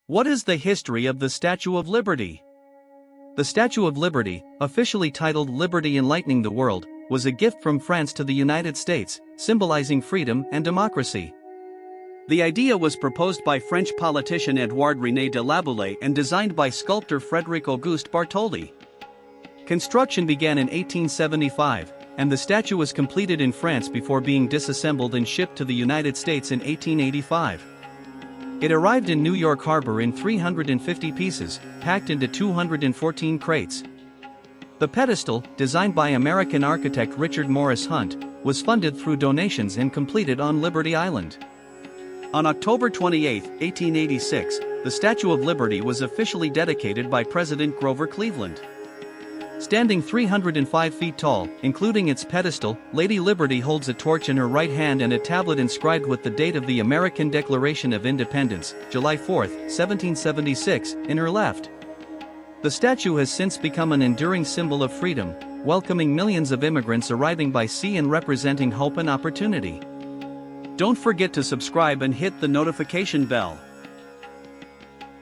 What is the history of the Statue of Liberty? The Statue of Liberty, officially titled Liberty Enlightening the World, was a gift from France to the United States, symbolizing freedom and democracy. The idea was proposed by French politician Édouard-René de Laboulaye and designed by sculptor Frédéric-Auguste Bartholdi. Construction began in 1875, and the statue was completed in France before being disassembled and shipped to the United States in 1885. It arrived in New York Harbor in 350 pieces, packed into 214 crates. The pedestal, designed by American architect Richard Morris Hunt, was funded through donations and completed on Liberty Island. On October 28, 1886, the Statue of Liberty was officially dedicated by President Grover Cleveland. Standing 305 feet tall, including its pedestal, Lady Liberty holds a torch in her right hand and a tablet inscribed with the date of the American Declaration of Independence, July 4, 1776, in her left. The statue has since become an enduring symbol of freedom, welcoming millions of immigrants arriving by sea and representing hope and opportunity. Don't forget to subscribe and hit the notification bell.